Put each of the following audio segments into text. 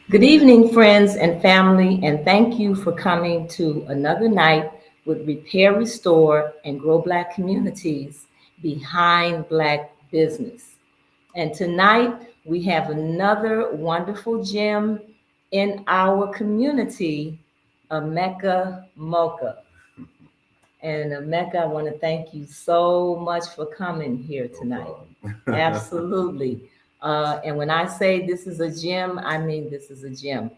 Good evening, friends and family, and thank you for coming to another night with Repair, Restore, and Grow Black Communities Behind Black Business. And tonight we have another wonderful gem in our community, Emeka Moka. And Emeka, I want to thank you so much for coming here tonight. Absolutely. And when I say this is a gem, I mean this is a gem.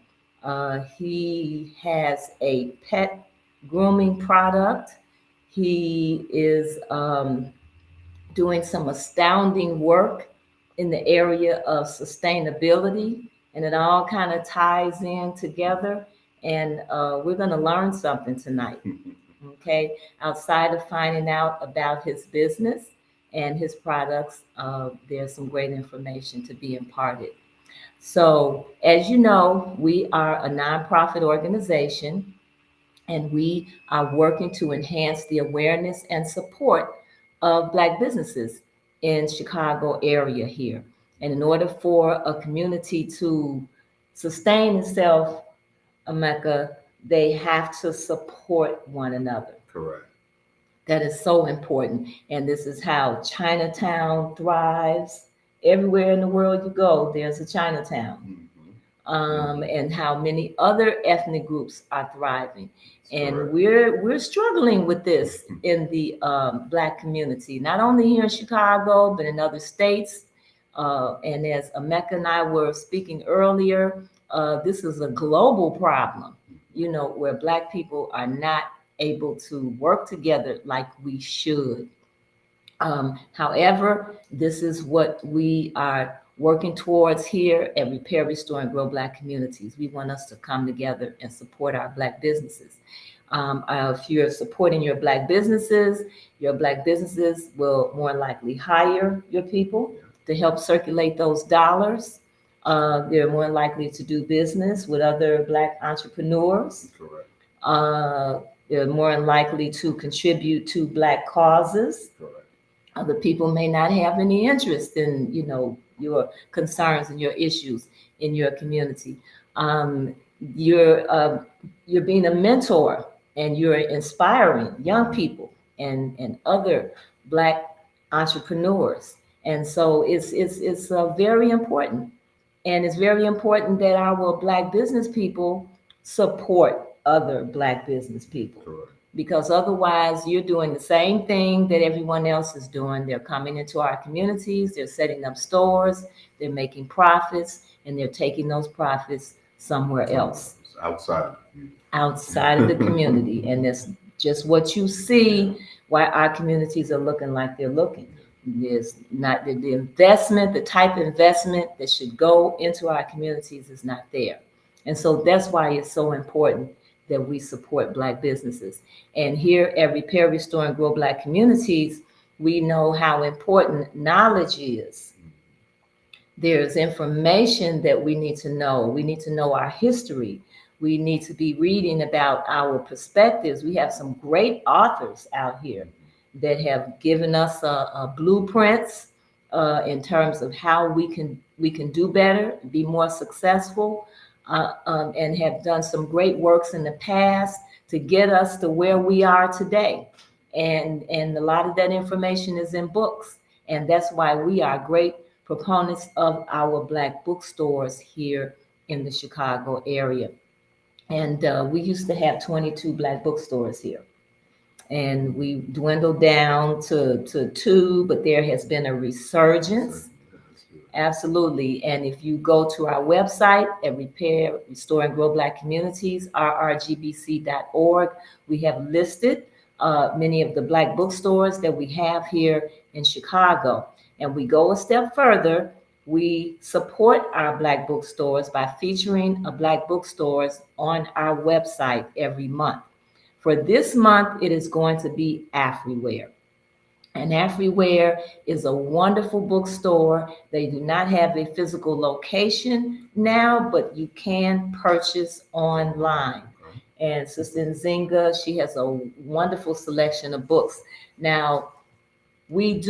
He has a pet grooming product. He is doing some astounding work in the area of sustainability, and it all kind of ties in together. And we're going to learn something tonight. Okay, outside of finding out about his business and his products, there's some great information to be imparted. So, as you know, we are a nonprofit organization and we are working to enhance the awareness and support of Black businesses in Chicago area here. And in order for a community to sustain itself, Emeka, they have to support one another. Correct. That is so important. And this is how Chinatown thrives. Everywhere in the world you go, there's a Chinatown. And how many other ethnic groups are thriving. And correct. we're struggling with this in the Black community, not only here in Chicago, but in other states. And as Emeka and I were speaking earlier, this is a global problem, you know, where Black people are not able to work together like we should. However, this is what we are working towards here at Repair, Restore, and Grow Black Communities. We want us to come together and support our Black businesses. If you're supporting your Black businesses will more likely hire your people to help circulate those dollars. They're more likely to do business with other Black entrepreneurs. Correct. They're more likely to contribute to Black causes. Correct. Other people may not have any interest in, you know, your concerns and your issues in your community. You're being a mentor and you're inspiring young people and other Black entrepreneurs. And so it's very important. And it's very important that our Black business people support other Black business people. Correct. Because otherwise you're doing the same thing that everyone else is doing. They're coming into our communities, they're setting up stores, they're making profits, and they're taking those profits somewhere else. Outside. Outside of the community. And that's just what you see why our communities are looking like they're looking. There's not the investment, the type of investment that should go into our communities is not there. And so that's why it's so important that we support Black businesses. And here at Repair, Restore, and Grow Black Communities, we know how important knowledge is. There's information that we need to know. We need to know our history. We need to be reading about our perspectives. We have some great authors out here that have given us blueprints in terms of how we can do better, be more successful. And have done some great works in the past to get us to where we are today. And a lot of that information is in books. And that's why we are great proponents of our Black bookstores here in the Chicago area. And we used to have 22 Black bookstores here. And we dwindled down to 2, but there has been a resurgence. Absolutely. And if you go to our website at Repair, Restore, and Grow Black Communities, rrgbc.org, we have listed many of the Black bookstores that we have here in Chicago. And we go a step further We support our Black bookstores by featuring a Black bookstores on our website every month. For this month, it is going to be Afriware. And Afriware is a wonderful bookstore. They do not have a physical location now, but you can purchase online. And Sister Nzinga, she has a wonderful selection of books. Now, we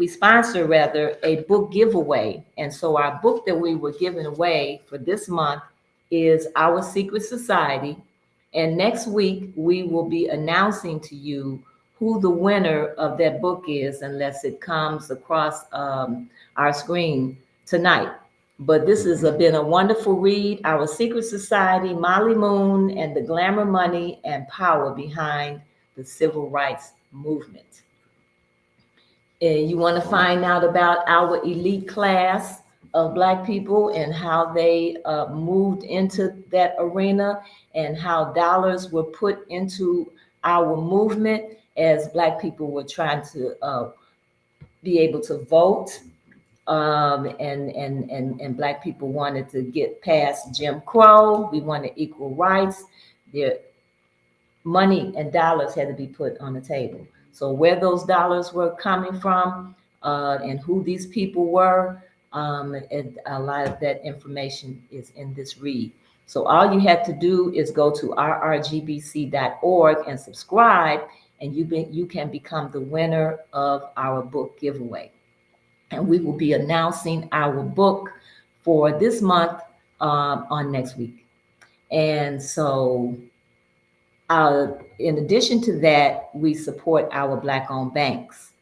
sponsor rather a book giveaway. And so our book that we were giving away for this month is Our Secret Society. And next week we will be announcing to you who the winner of that book is, unless it comes across our screen tonight. But this has been a wonderful read. Our Secret Society, Molly Moon, and the Glamour, Money, and Power Behind the Civil Rights Movement. You want to find out about our elite class of Black people and how they moved into that arena and how dollars were put into our movement as Black people were trying to be able to vote. And Black people wanted to get past Jim Crow. We wanted equal rights. Their money and dollars had to be put on the table. So where those dollars were coming from and who these people were, and a lot of that information is in this read. So all you have to do is go to rrgbc.org and subscribe, and you can become the winner of our book giveaway. And we will be announcing our book for this month on next week. And so in addition to that, we support our Black-owned banks.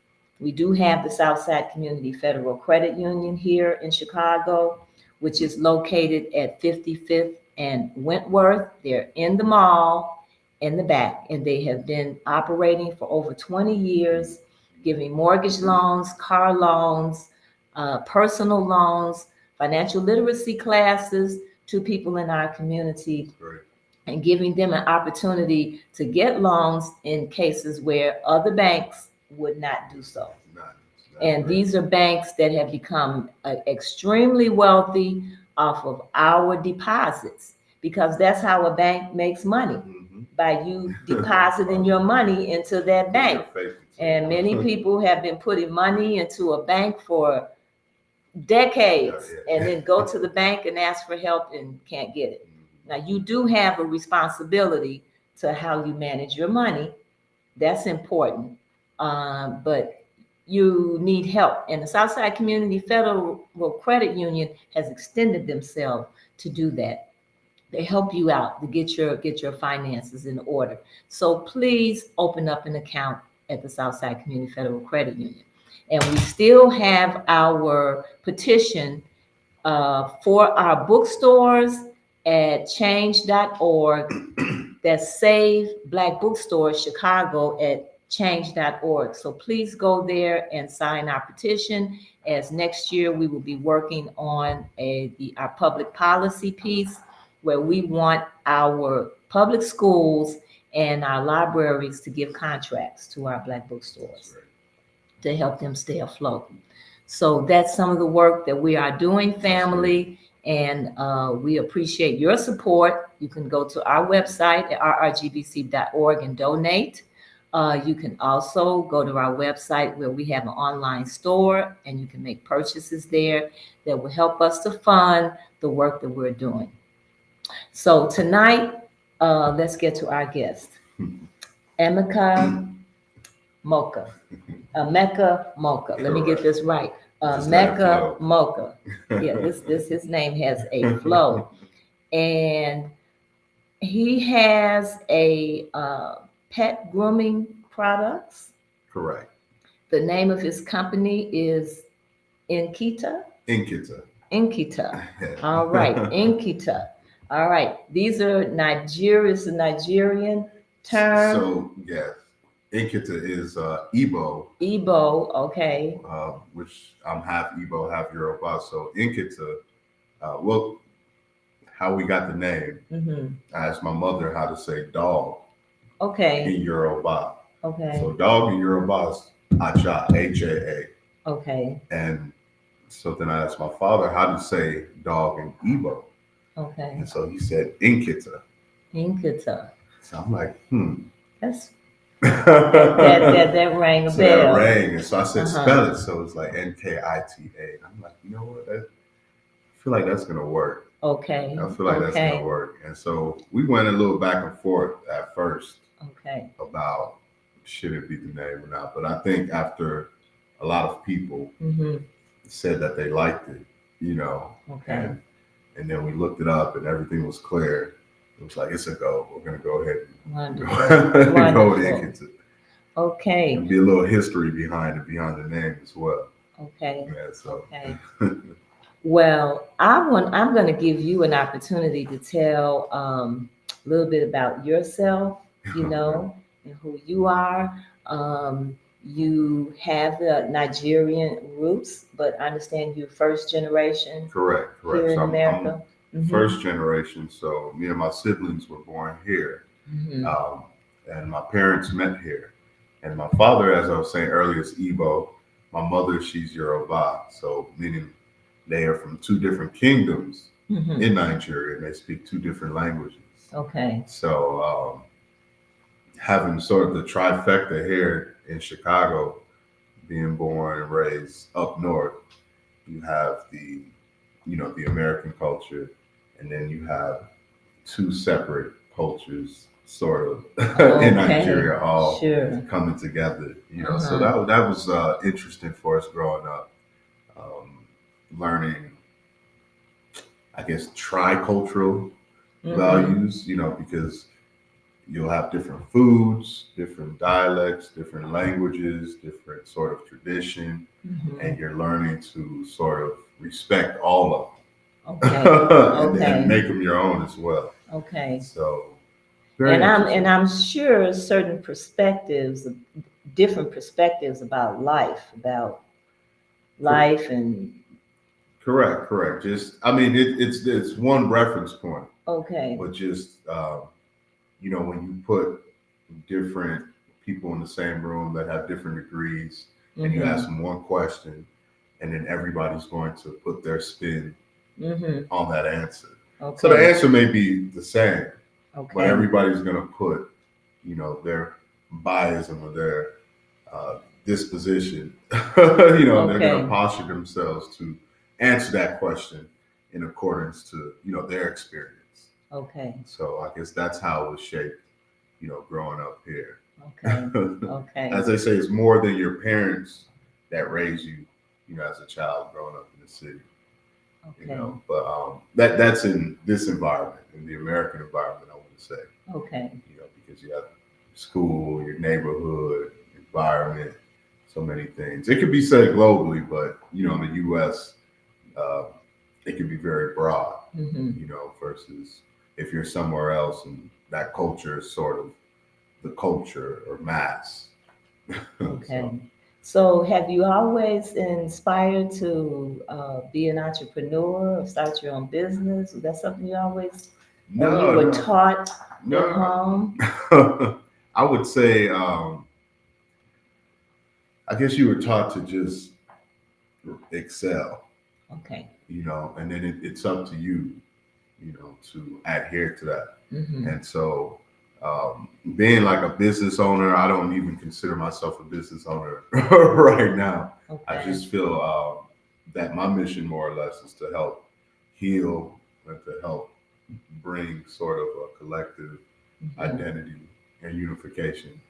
We do have the Southside Community Federal Credit Union here in Chicago, which is located at 55th and Wentworth. They're in the mall in the back, and they have been operating for over 20 years, giving mortgage loans, car loans, personal loans, financial literacy classes to people in our community. Great. And giving them an opportunity to get loans in cases where other banks would not do so. And these are banks that have become extremely wealthy off of our deposits, because that's how a bank makes money, by you depositing your money into that bank. And many people have been putting money into a bank for decades and then go to the bank and ask for help and can't get it. Now, you do have a responsibility to how you manage your money. That's important. But you need help. And the Southside Community Federal Credit Union has extended themselves to do that. They help you out to get your finances in order. So please open up an account at the Southside Community Federal Credit Union. And we still have our petition for our bookstores at change.org. That's Save Black Bookstores Chicago at change.org. So please go there and sign our petition, as next year we will be working on our public policy piece, where we want our public schools and our libraries to give contracts to our Black bookstores to help them stay afloat. So that's some of the work that we are doing, family, and we appreciate your support. You can go to our website at rrgbc.org and donate. You can also go to our website where we have an online store, and you can make purchases there that will help us to fund the work that we're doing. So tonight, let's get to our guest, Emeka Moka. Emeka Moka. Let me get this right. Emeka Moka. Yeah, his name has a flow. And he has a pet grooming products. Correct. The name of his company is Nkita. All right, Nkita. All right. These are Nigerian term. So yes, Nkita is Igbo. Igbo, okay. Which I'm half Igbo, half Yoruba. So Nkita, well, how we got the name, I asked my mother how to say dog in Yoruba. Okay. So dog in Yoruba is Acha, H-A-A. Okay. And So then I asked my father how to say dog in Igbo. Okay. And so he said Nkita. Nkita. So I'm like, That's that rang a so bell. that rang. And so I said, spell it. So it's like Nkita. And I'm like, you know what? I feel like that's going to work. Okay. I feel like that's going to work. And so we went a little back and forth at first. Okay. About should it be the name or not. But I think after a lot of people said that they liked it, Okay. And then we looked it up and everything was clear. It was like, it's a go. We're going to go ahead and go with Nkita. Okay. And be a little history behind the name as well. Okay. Yeah, so. Okay. Well, I'm going to give you an opportunity to tell a little bit about yourself, and who you are. You have the Nigerian roots, but I understand you're first generation. Correct. Here in America. I'm first generation. So me and my siblings were born here, and my parents met here. And my father, as I was saying earlier, is Igbo. My mother, she's Yoruba. So meaning they are from two different kingdoms in Nigeria, and they speak two different languages. Okay. So having sort of the trifecta here in Chicago, being born and raised up north, you have the American culture, and then you have two separate cultures sort of in Nigeria all coming together, so that was interesting for us growing up, learning, I guess, tricultural values, because you'll have different foods, different dialects, different languages, different sort of tradition, and you're learning to sort of respect all of them, and make them your own as well. Okay. So, I'm sure certain different perspectives about life, and. Correct. Just, I mean, it's one reference point. Okay. But just, when you put different people in the same room that have different degrees, and you ask them one question, and then everybody's going to put their spin on that answer. Okay. So the answer may be the same, but everybody's going to put, their biasm or their disposition, they're going to posture themselves to answer that question in accordance to, their experience. Okay. So I guess that's how it was shaped, growing up here. Okay. As they say, it's more than your parents that raise you, as a child growing up in the city. Okay. But that's in this environment, in the American environment, I want to say. Okay. Because you have school, your neighborhood, environment, so many things. It could be said globally, but in the U.S., it can be very broad. Versus if you're somewhere else and that culture is sort of the culture or mass. Okay. So have you always inspired to be an entrepreneur or start your own business? Was that something you always taught at home? I would say, I guess you were taught to just excel. Okay. And then it's up to you, to adhere to that. And so being like a business owner, I don't even consider myself a business owner right now. Okay. I just feel that my mission more or less is to help heal and to help bring sort of a collective identity and unification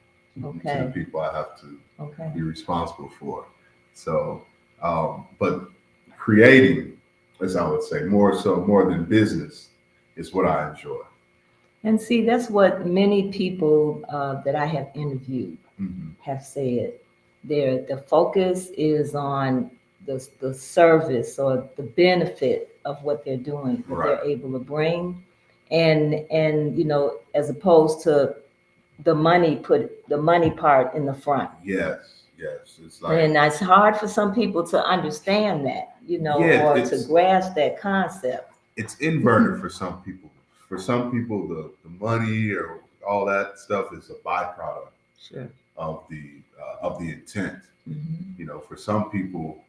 to the people I have to be responsible for. So, but creating, as I would say, more than business, is what I enjoy. And see, that's what many people that I have interviewed have said. The focus is on the service or the benefit of what they're doing, what they're able to bring, and as opposed to the money, put the money part in the front. Yes. It's like, and it's hard for some people to understand that, or to grasp that concept. It's inverted for some people. For some people, the money or all that stuff is a byproduct of the intent. For some people,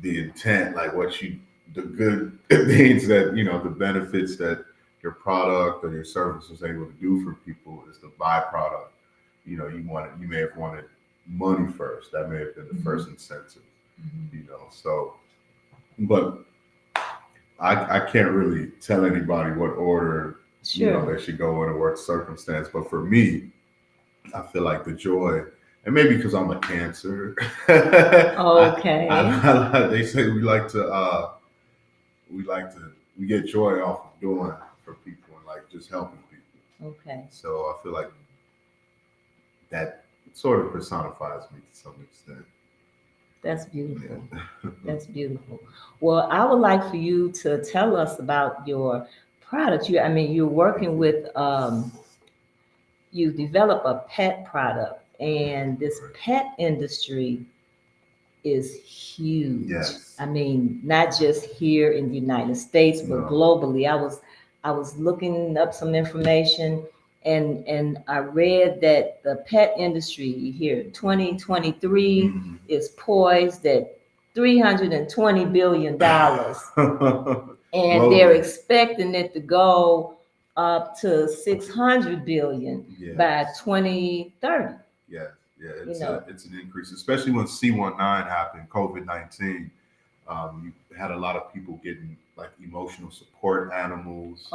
the intent, like the good things that, the benefits that your product or your service was able to do for people is the byproduct. You may have wanted money first. That may have been the first incentive, so, but I can't really tell anybody what order, they should go in or what circumstance. But for me, I feel like the joy, and maybe because I'm a Cancer. Okay. They say we get joy off of doing for people and like just helping people. Okay. So I feel like that sort of personifies me to some extent. That's beautiful. Yeah. That's beautiful. Well, I would like for you to tell us about your product. You're working with, you develop a pet product, and this pet industry is huge. Yes. Not just here in the United States, but globally. I was looking up some information, and I read that the pet industry here, 2023, is poised at $320 billion. And they're expecting it to go up to 600 billion by 2030. Yeah, it's an increase, especially when C19 happened, COVID-19. You had a lot of people getting like emotional support animals,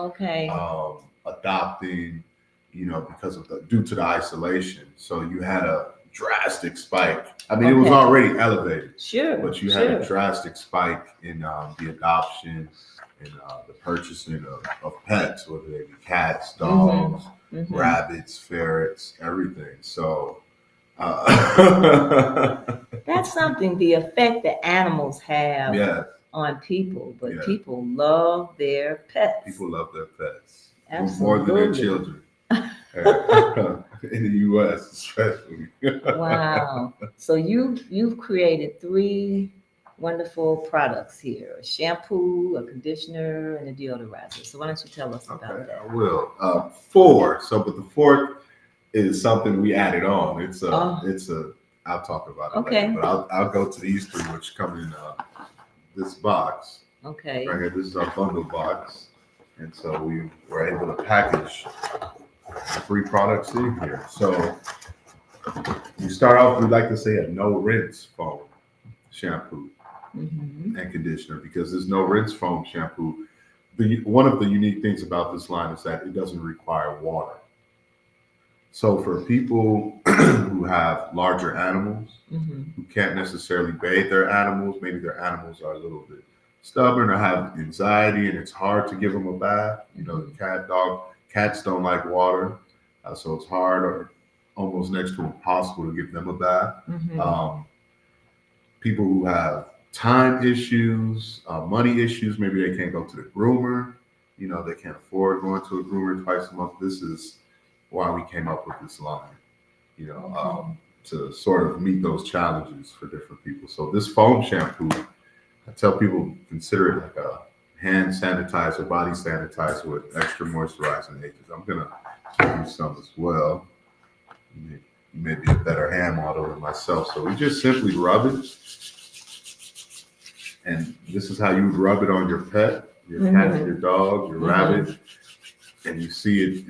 adopting, because of due to the isolation. So you had a drastic spike. It was already elevated, but you had a drastic spike in the adoption and the purchasing of pets, whether they be cats, dogs, rabbits, ferrets, everything. So that's something, the effect that animals have on people, but people love their pets. People love their pets. Absolutely. More than their children. In the U.S. especially. Wow. So you've created 3 wonderful products here: a shampoo, a conditioner, and a deodorizer. So why don't you tell us about that? I will. 4. So, but the 4th is something we added on. It's a. I'll talk about it later. But I'll go to these 3, which come in this box. Okay. Right here. This is our bundle box, and so we were able to package 3 products in here. So you start off. We like to say a no rinse foam shampoo and conditioner, because there's no rinse foam shampoo. One of the unique things about this line is that it doesn't require water. So for people who have larger animals, who can't necessarily bathe their animals, maybe their animals are a little bit stubborn or have anxiety and it's hard to give them a bath. Cats don't like water, so it's hard or almost next to impossible to give them a bath. People who have time issues, money issues, maybe they can't go to the groomer, they can't afford going to a groomer twice a month. This is why we came up with this line, to sort of meet those challenges for different people. So this foam shampoo, I tell people consider it like a hand sanitizer, body sanitizer with extra moisturizing agents. I'm gonna give you some as well. You may be a better hand model than myself. So we just simply rub it. And this is how you would rub it on your pet, your cat, your dog, your rabbit. And you see it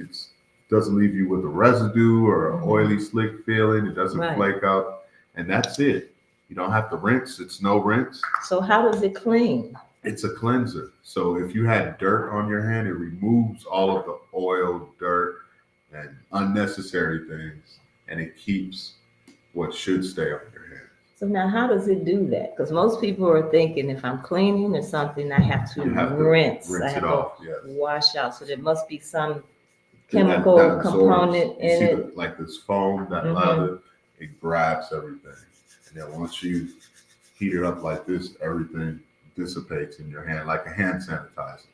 doesn't leave you with a residue or an oily, slick feeling. It doesn't flake out. And that's it. You don't have to rinse. It's no rinse. So how does it clean? It's a cleanser. So if you had dirt on your hand, it removes all of the oil, dirt, and unnecessary things. And it keeps what should stay on your hand. So now how does it do that? Because most people are thinking if I'm cleaning or something, I have to rinse. I have to wash out. So there must be some chemical component in it. Like this foam, that lather, it grabs everything. And then once you heat it up like this, everything dissipates in your hand like a hand sanitizer.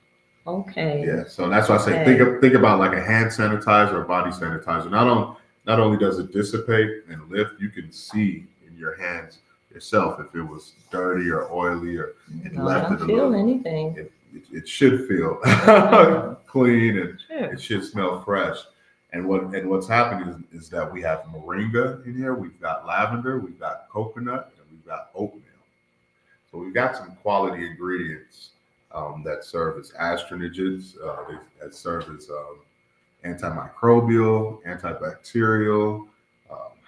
Okay. Yeah. So that's why I say think about like a hand sanitizer or body sanitizer. Not only does it dissipate and lift, you can see in your hands yourself if it was dirty or oily or I don't feel anything. It should feel clean and it should smell fresh. And what's happening is that we have moringa in here, we've got lavender, we've got coconut, and we've got oatmeal. So we've got some quality ingredients that serve as astrogens, that serve as antimicrobial, antibacterial,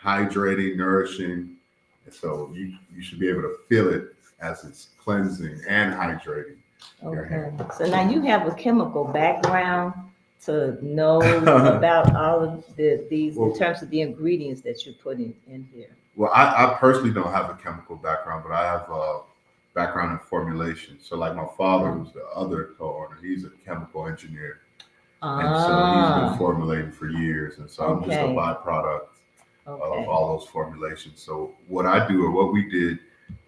hydrating, nourishing. And so you should be able to feel it as it's cleansing and hydrating your Okay. hair. So now you have a chemical background to know about all of these in terms of the ingredients that you're putting in here. Well, I personally don't have a chemical background, but I have a background in formulation. So like my father, who's the other co-owner, he's a chemical engineer. And so he's been formulating for years. And so I'm just a byproduct of all those formulations. So what I do, or what we did,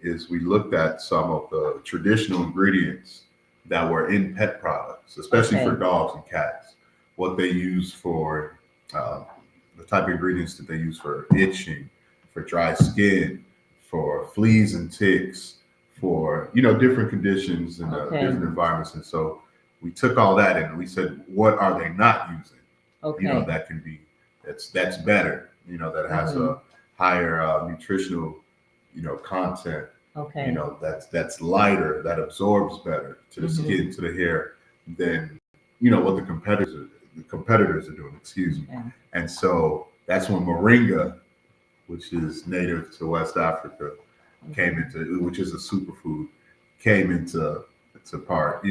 is we looked at some of the traditional ingredients that were in pet products, especially for dogs and cats, what they use for the type of ingredients that they use for itching, for dry skin, for fleas and ticks, for different conditions and different environments. And so we took all that and we said, what are they not using? That can be that's better. That has a higher nutritional content. That's lighter, that absorbs better to the skin, to the hair than what the competitors are doing. Excuse me. And so that's when moringa, which is native to West Africa, came into, which is a superfood, came into part.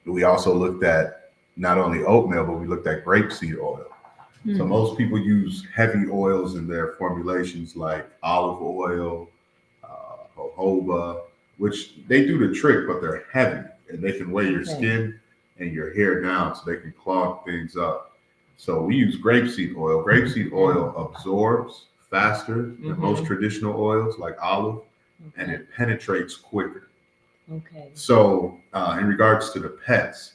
We also looked at not only oatmeal, but we looked at grapeseed oil. So most people use heavy oils in their formulations, like olive oil, jojoba, which they do the trick, but they're heavy and they can weigh your skin and your hair down, so they can clog things up. So we use grapeseed oil. Grapeseed oil absorbs faster than most traditional oils, like olive, and it penetrates quicker. So in regards to the pets,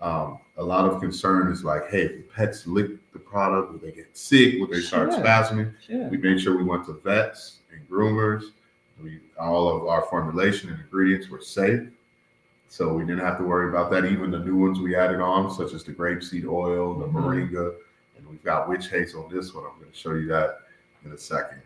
a lot of concern is like, hey, if the pets lick the product, will they get sick? Will they start spasming? We made sure we went to vets and groomers. All of our formulation and ingredients were safe, so we didn't have to worry about that. Even the new ones we added on, such as the grapeseed oil, the moringa, and we've got witch hazel on this one. I'm going to show you that in a second.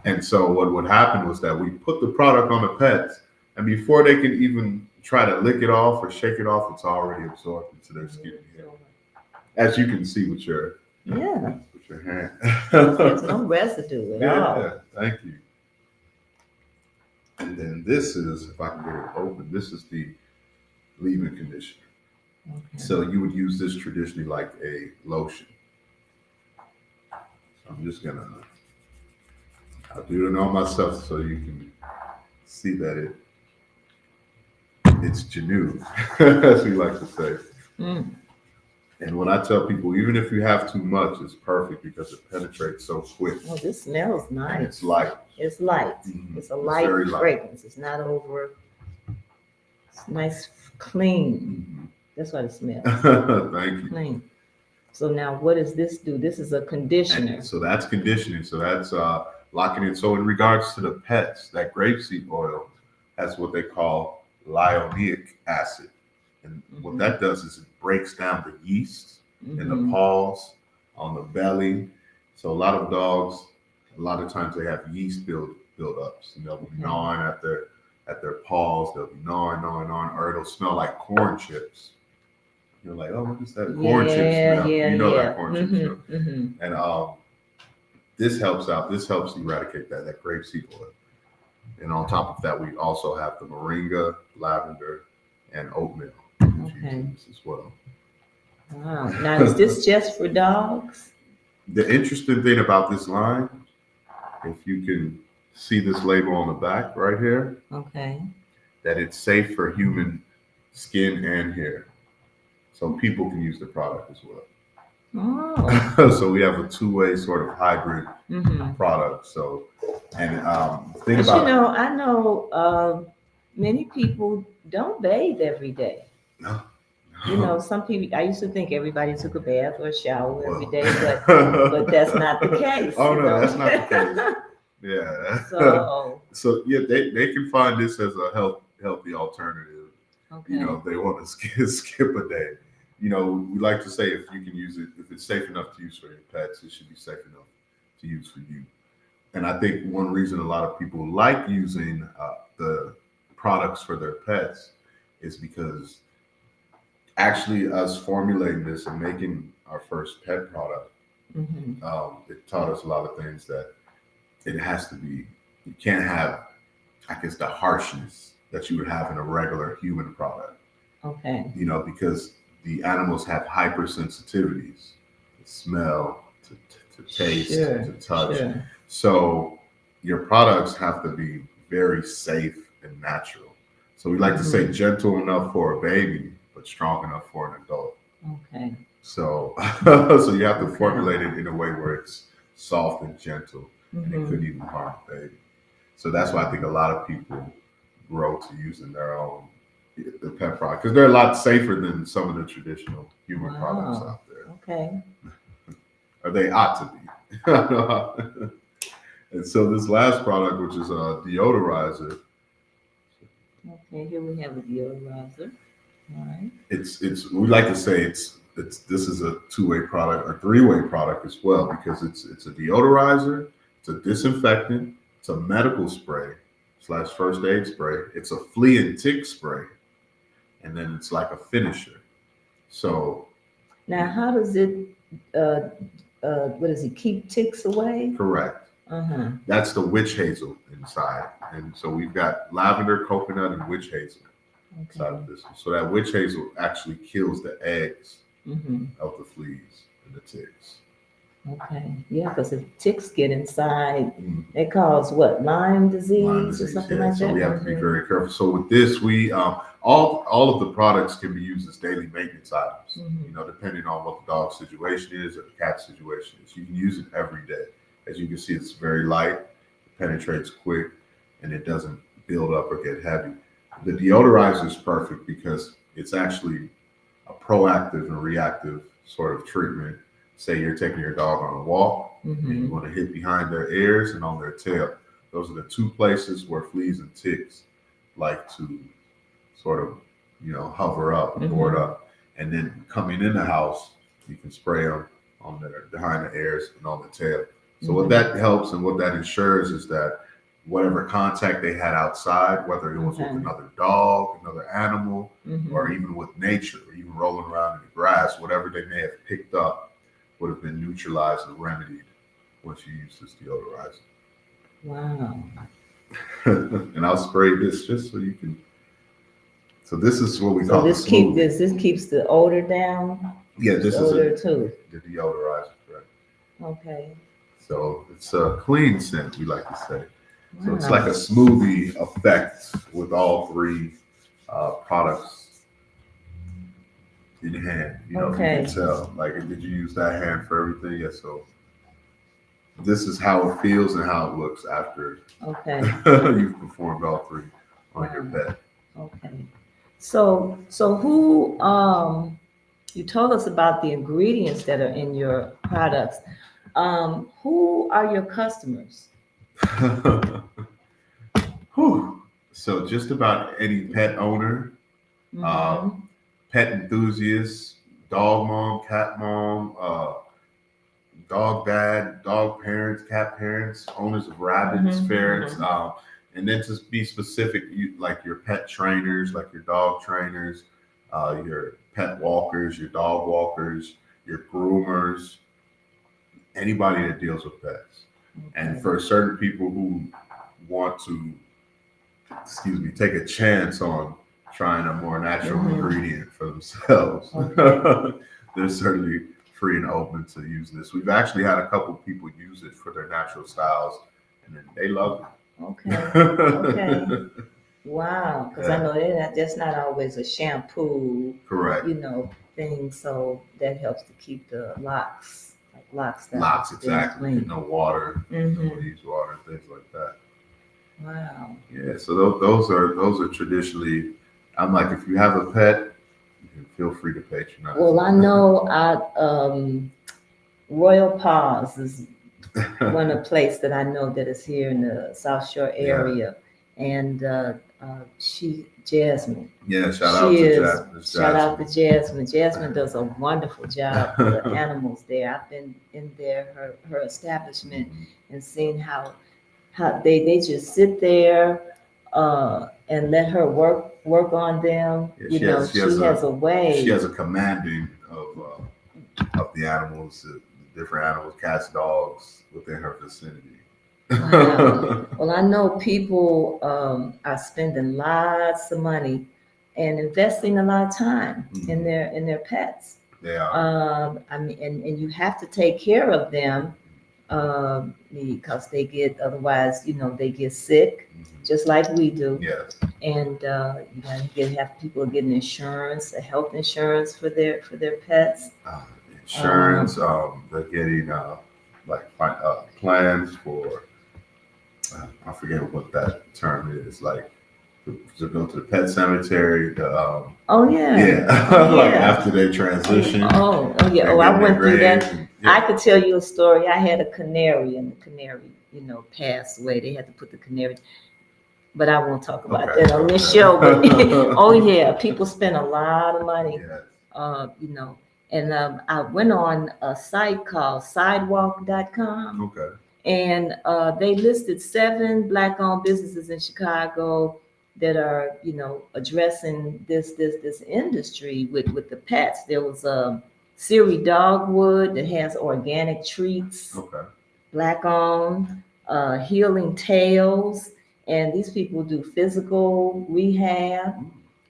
And so what would happen was that we put the product on the pets, and before they can even try to lick it off or shake it off, it's already absorbed into their skin and hair. As you can see with your hand. There's no residue at all. Yeah, thank you. And then this is, if I can get it open, this is the leave-in conditioner. So you would use this traditionally like a lotion. So I'm just I'll do it on myself so you can see that it's genuine, as we like to say. And when I tell people, even if you have too much, it's perfect because it penetrates so quick. Oh, this smells nice. And it's light. It's light. It's a light fragrance. It's not over. It's nice, clean. That's what it smells. Thank you. Clean. So now what does this do? This is a conditioner. And so that's conditioning. So that's locking in. So in regards to the pets, that grapeseed oil has what they call linoleic acid. And what that does is it breaks down the yeast in the paws, on the belly. So a lot of dogs, a lot of times they have yeast buildups, and they'll be gnawing at their paws. They'll be gnawing, or it'll smell like corn chips. You're like, oh, what is that corn chip smell? That corn chip smell. And this helps out. This helps eradicate that grapeseed oil. And on top of that, we also have the moringa, lavender, and oatmeal. As well. Wow. Now, is this just for dogs? The interesting thing about this line, if you can see this label on the back right here, that it's safe for human skin and hair. So people can use the product as well. So we have a two-way sort of hybrid product. So, and think about I know many people don't bathe every day. No. Some people, I used to think everybody took a bath or a shower every day, but that's not the case. Oh, no, that's not the case. Yeah. So yeah, they can find this as a healthy alternative. If they want to skip a day. We like to say if you can use it, if it's safe enough to use for your pets, it should be safe enough to use for you. And I think one reason a lot of people like using the products for their pets is because actually us formulating this and making our first pet product, it taught us a lot of things that it has to be, you can't have, I guess, the harshness that you would have in a regular human product. Okay. You know, because the animals have hypersensitivities to smell, to taste, to touch. Sure. So your products have to be very safe and natural. So we like to say gentle enough for a baby, but strong enough for an adult. Okay. So so you have to formulate it in a way where it's soft and gentle, and it couldn't even harm the baby. So that's why I think a lot of people grow to using their own the pet product, because they're a lot safer than some of the traditional human products out there. Okay. Or they ought to be. And so this last product, which is a deodorizer. Okay, here we have a deodorizer. All right. It's we like to say this is a two-way product or three-way product as well, because it's a deodorizer, it's a disinfectant, it's a medical spray / first aid spray, it's a flea and tick spray, and then it's like a finisher. So now, how does it? What does it keep ticks away? Correct. That's the witch hazel inside, and so we've got lavender, coconut, and witch hazel inside of this. So that witch hazel actually kills the eggs of the fleas and the ticks. Okay. Yeah, because if ticks get inside, they cause what? Lyme disease or something like that? So we have to be very careful. So with this, we all of the products can be used as daily maintenance items. You know, depending on what the dog situation is or the cat situation is. You can use it every day. As you can see, it's very light, it penetrates quick, and it doesn't build up or get heavy. The deodorizer is perfect because it's actually a proactive and reactive sort of treatment. Say you're taking your dog on a walk and you want to hit behind their ears and on their tail. Those are the two places where fleas and ticks like to sort of, you know, hover up and board up. And then coming in the house, you can spray them on their behind the ears and on the tail. So what that helps and what that ensures is that whatever contact they had outside, whether it was with another dog, another animal, or even with nature, or even rolling around in the grass, whatever they may have picked up would have been neutralized and remedied once you use this deodorizer. Wow. And I'll spray this just so you can. So this is what we call this keeps the odor down. Yeah, this odor is too. The deodorizer, correct? Okay. So it's a clean scent, we like to say. Wow. So it's like a smoothie effect with all three products in hand. You know, you can tell. Like, did you use that hand for everything? Yes. So this is how it feels and how it looks after you've performed all three on your pet. Okay. So who you told us about the ingredients that are in your products. Who are your customers? So just about any pet owner, pet enthusiasts, dog mom, cat mom, dog dad, dog parents, cat parents, owners of rabbits, ferrets, and then to be specific, like your pet trainers, like your dog trainers, your pet walkers, your dog walkers, your groomers, anybody that deals with pets. And for certain people who want to, take a chance on trying a more natural ingredient for themselves, they're certainly free and open to use this. We've actually had a couple people use it for their natural styles, and then they love it. Okay. Wow. Because I know that's not always a shampoo, correct, thing. So that helps to keep the locks exactly. No water, no use water, things like that. Wow. Yeah. So those are traditionally. I'm like, if you have a pet, you can feel free to patronize. Well, I know Royal Paws is one place that I know that is here in the South Shore area, and Jasmine. Yeah, shout out to Jasmine. Jasmine does a wonderful job with the animals there. I've been in there, her establishment, and seen how how they just sit there and let her work on them. Yeah, She has a way. She has a commanding of the animals, the different animals, cats, dogs within her vicinity. Wow. Well, I know people are spending lots of money and investing a lot of time in their pets. They are. I mean, and you have to take care of them because they get otherwise, they get sick, just like we do. Yes. And you have people getting insurance, health insurance for their pets. Insurance. They're getting plans for. I forget what that term is. Like to go to the pet cemetery. Oh yeah. Yeah. Oh, Like yeah. after they transition. Oh yeah. Oh, I went through that. I could tell you a story. I had a canary, and the canary, passed away. They had to put the canary. But I won't talk about that on this show. But oh yeah, people spend a lot of money. Yes. And I went on a site called sidewalk.com. Okay. And they listed 7 Black-owned businesses in Chicago that are, addressing this industry with the pets. There was Siri Dogwood that has organic treats. Okay. Black-owned, Healing Tales, and these people do physical rehab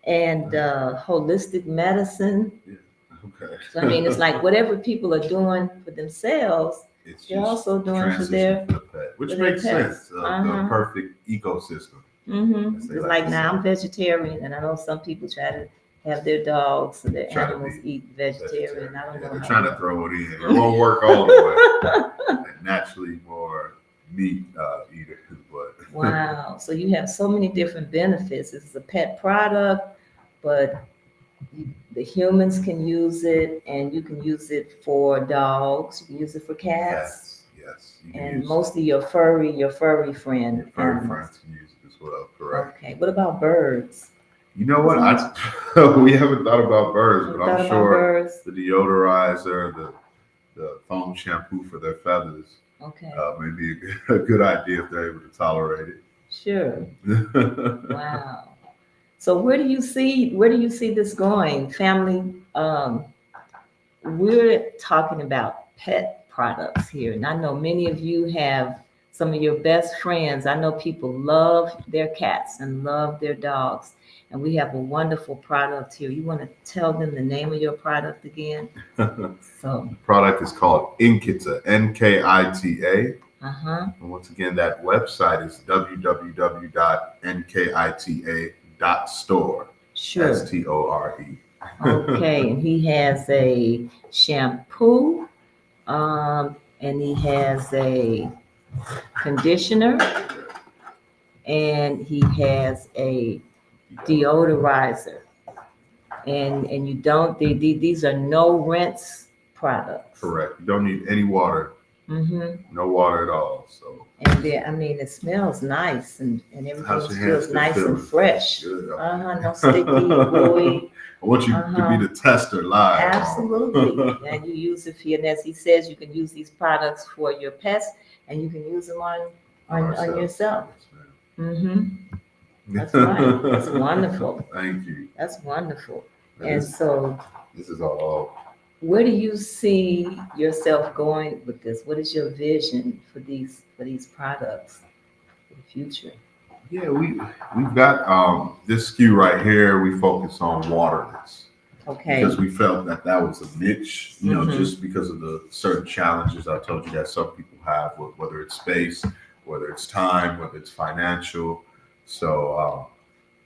and holistic medicine. Yeah. Okay. So I mean, it's like whatever people are doing for themselves, they're also doing for their pet, which makes sense. The perfect ecosystem. It's like now I'm vegetarian, and I know some people try to have their dogs or their animals eat vegetarian. I don't know. They're trying to throw it in. It won't work all the way. Naturally, more meat eaters, but wow. So you have so many different benefits. It's a pet product, but the humans can use it, and you can use it for dogs. You can use it for cats. Yes. And mostly your furry friend. Your furry friends can use it as well. Correct. Okay. What about birds? You know what? We haven't thought about birds, but I'm sure the deodorizer, the foam shampoo for their feathers. Okay. May be a good idea if they're able to tolerate it. Sure. Wow. So where do you see this going, family? We're talking about pet products here, and I know many of you have some of your best friends. I know people love their cats and love their dogs, and we have a wonderful product here. You want to tell them the name of your product again? So the product is called Nkita, Nkita. And once again, that website is www.nkita.store. Sure. STORE. Okay, and he has a shampoo, and he has a conditioner, and he has a deodorizer. And you don't, these are no rinse products. Correct. You don't need any water. No water at all. So. And I mean, it smells nice, and everything feels nice and fresh. No sticky, gooey. I want you to be the tester live. Absolutely. And you use it for, and as he says, you can use these products for your pets, and you can use them on yourself. That's right. That's wonderful. Thank you. That's wonderful. And so this is all. Where do you see yourself going with this? What is your vision for these products for the future? Yeah, we've got this SKU right here. We focus on waterless. Okay. Because we felt that was a niche, just because of the certain challenges I told you that some people have, whether it's space, whether it's time, whether it's financial. So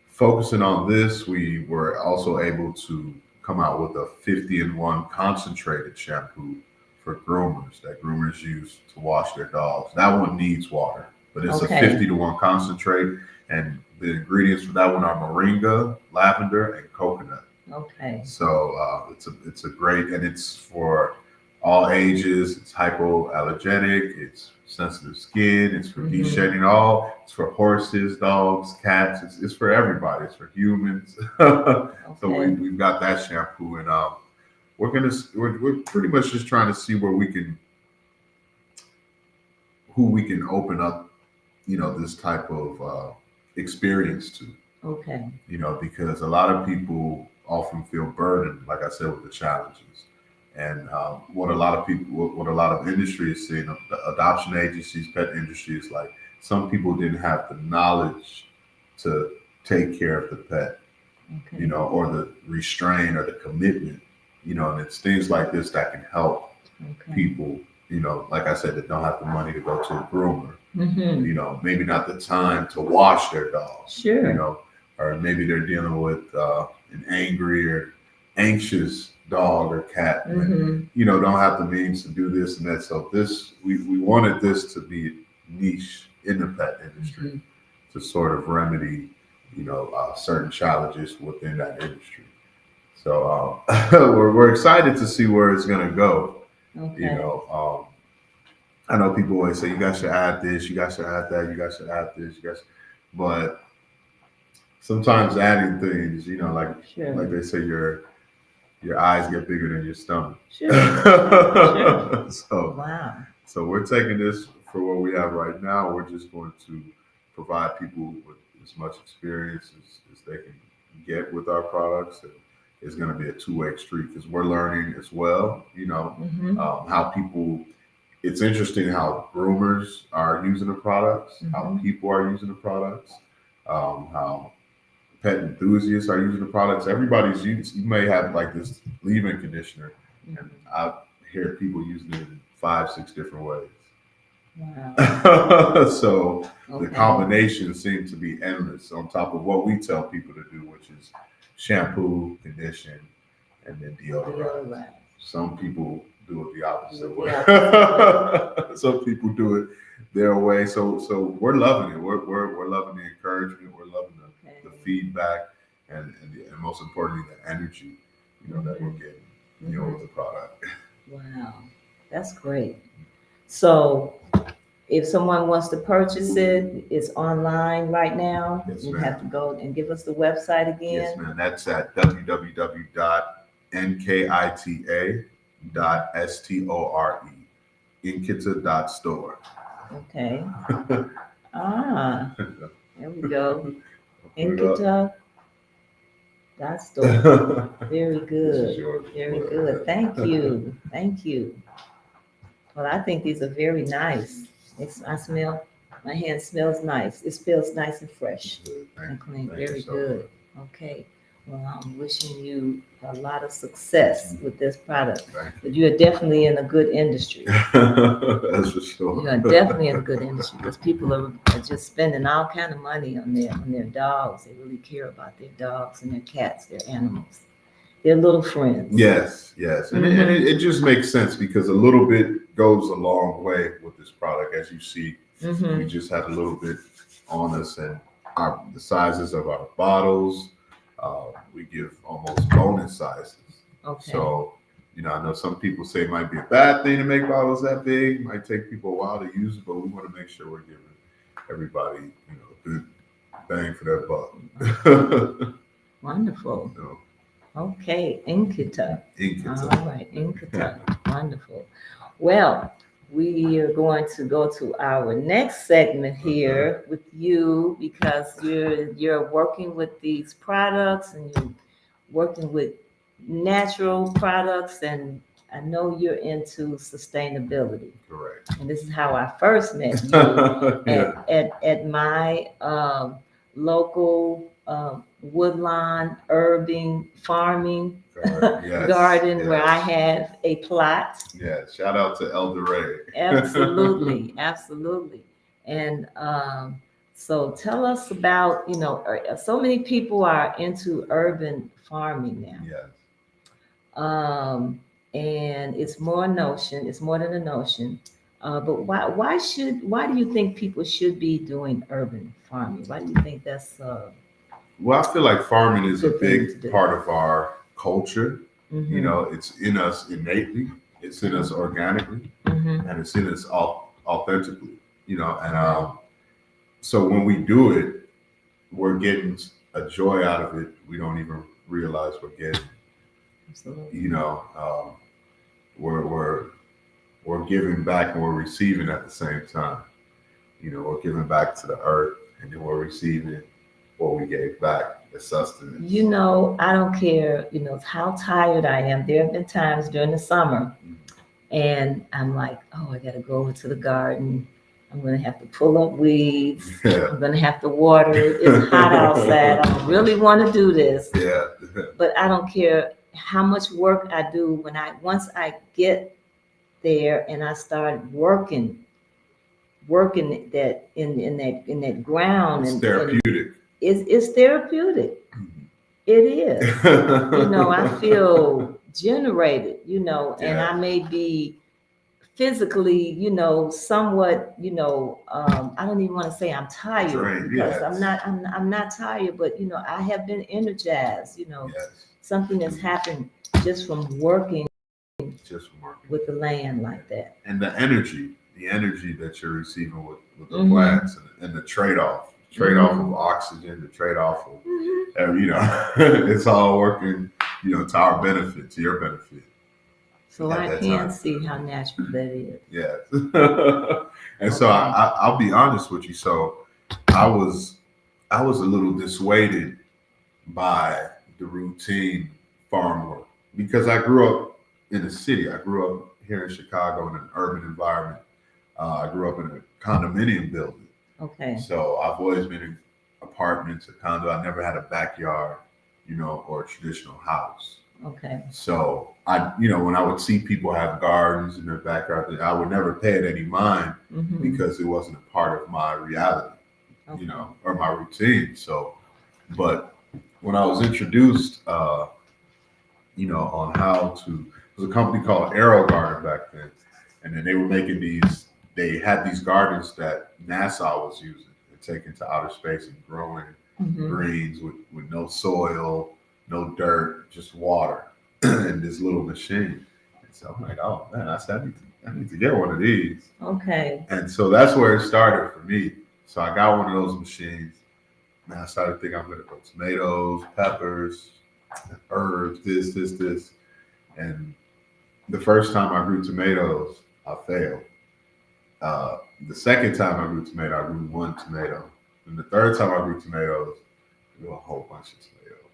focusing on this, we were also able to come out with a 50-in-1 concentrated shampoo for groomers that groomers use to wash their dogs. That one needs water, but it's a 50-to-1 concentrate, and the ingredients for that one are moringa, lavender, and coconut. Okay. So it's a great, and it's for all ages. It's hypoallergenic. It's sensitive skin. It's for de-shedding all. It's for horses, dogs, cats. It's for everybody. It's for humans. So we've got that shampoo, and we're pretty much just trying to see who we can open up, this type of experience to. Okay. Because a lot of people often feel burdened, like I said, with the challenges. And what a lot of people, what a lot of industry is seeing, the adoption agencies, pet industry is like some people didn't have the knowledge to take care of the pet, okay. Or the restraint or the commitment, and it's things like this that can help people, like I said, that don't have the money to go to a groomer, maybe not the time to wash their dog, sure. Or maybe they're dealing with an angry or anxious dog or cat, and, don't have the means to do this and that. So we wanted this to be niche in the pet industry to sort of remedy, certain challenges within that industry. So we're excited to see where it's going to go. Okay. I know people always say you guys should add this, you guys should add that, you guys should add this, but sometimes adding things, like they say, your eyes get bigger than your stomach. Sure. Sure. So wow. So we're taking this for what we have right now. We're just going to provide people with as much experience as they can get with our products. And it's going to be a two-way street because we're learning as well. How people. It's interesting how groomers are using the products, how people are using the products, how pet enthusiasts are using the products. Everybody's using. You may have like this leave-in conditioner, and I hear people using it in 5-6 different ways. Wow. So the combinations seem to be endless on top of what we tell people to do, which is shampoo, condition, and then deodorize. Some people do it the opposite way. Some people do it their way. So we're loving it. We're loving the encouragement. We're loving the feedback, and most importantly, the energy, that we're getting, with the product. Wow, that's great. So, if someone wants to purchase it, it's online right now. Yes, you ma'am. have to go and give us the website again. Yes, ma'am. That's at www.nkita.store. Nkita.store. Okay. There we go. Nkita. That's the very good. Very good. Thank you. Thank you. Well, I think these are very nice. I smell, my hand smells nice. It feels nice and fresh and clean. Very good. Okay. Well, I'm wishing you a lot of success with this product. But you are definitely in a good industry. That's for sure. You are definitely in a good industry because people are just spending all kind of money on their dogs. They really care about their dogs and their cats, their animals, their little friends. Yes. And it just makes sense because a little bit goes a long way with this product. As you see, we just had a little bit on us, and the sizes of our bottles. We give almost bonus sizes. Okay. So, I know some people say it might be a bad thing to make bottles that big. It might take people a while to use it, but we want to make sure we're giving everybody, a good bang for their buck. Wonderful. Okay, Nkita. All right, Nkita. Wonderful. Well, we are going to go to our next segment here with you because you're working with these products and you're working with natural products, and I know you're into sustainability. Correct. And this is how I first met you at my local woodlawn urban farming garden where I have a plot. Yeah, shout out to Elder Ray. Absolutely. And so tell us about, so many people are into urban farming now. Yes. And it's more than a notion. But why do you think people should be doing urban farming? Why do you think that's well, I feel like farming is a big part of our culture. It's in us innately, it's in us organically, and it's in us authentically. So when we do it, we're getting a joy out of it. We don't even realize we're getting. Absolutely. We're giving back and we're receiving at the same time. we're giving back to the earth, and then we're receiving what we gave back as sustenance. I don't care, how tired I am. There have been times during the summer, and I'm like, oh, I got to go into the garden. I'm going to have to pull up weeds. Yeah. I'm going to have to water it. It's hot outside. I don't really want to do this. Yeah. But I don't care how much work I do once I get there and I start working that in that ground. It's and therapeutic. It's therapeutic. It is. I feel generated, and I may be physically, somewhat, I don't even want to say I'm tired. Drained, because yes. I'm not tired, but I have been energized, Yes. something that's happened just from working with the land like that. And the energy that you're receiving with the plants, and the trade-off of oxygen, the trade-off of, it's all working, to our benefit, to your benefit. So I can see how natural that is. Yes. And so I'll be honest with you. So I was a little dissuaded by the routine farm work because I grew up in the city. I grew up here in Chicago in an urban environment. I grew up in a condominium building. Okay. So I've always been in apartments, a condo. I never had a backyard, or a traditional house. Okay. So when I would see people have gardens in their backyard, I would never pay it any mind because it wasn't a part of my reality, or my routine. So, but when I was introduced, on how to, it was a company called Aero Garden back then, and then they were making they had these gardens that NASA was using and taking to outer space and growing greens with no soil, no dirt, just water, and this little machine. And so I'm like, oh man, I need to get one of these. Okay. And so that's where it started for me. So I got one of those machines, and I started thinking I'm going to grow tomatoes, peppers, herbs, this. And the first time I grew tomatoes, I failed. The second time I grew tomato, I grew one tomato. And the third time I grew tomatoes, I grew a whole bunch of tomatoes.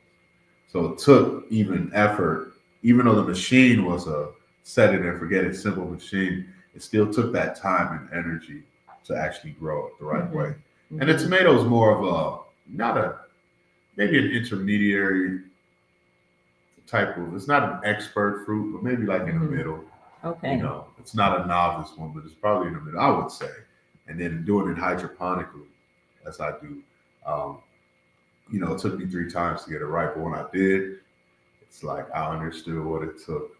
So it took even effort, even though the machine was a set it and forget it simple machine, it still took that time and energy to actually grow it the right way. And the tomato is more of maybe an intermediary type of, it's not an expert fruit, but maybe like in the middle. Okay. It's not a novice one, but it's probably in the middle, I would say. And then doing it hydroponically, as I do, it took me 3 times to get it right. But when I did, it's like I understood what it took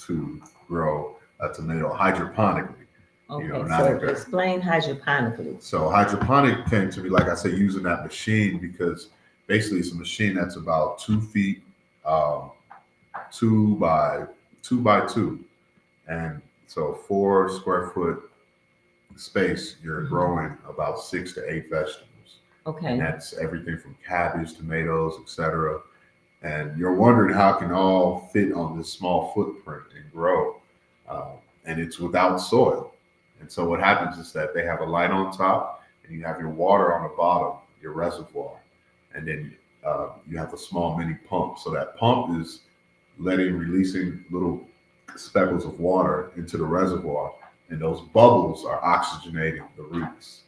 to grow a tomato hydroponically. Okay, so explain hydroponically. So hydroponic came to me, like I said, using that machine, because basically it's a machine that's about 2 feet, 2 by 2. And so 4 square foot space, you're growing about 6 to 8 vegetables. Okay. And that's everything from cabbage, tomatoes, etc. And you're wondering how can all fit on this small footprint and grow. And it's without soil. And so what happens is that they have a light on top, and you have your water on the bottom, your reservoir. And then you have a small mini pump. So that pump is releasing little speckles of water into the reservoir, and those bubbles are oxygenating the roots.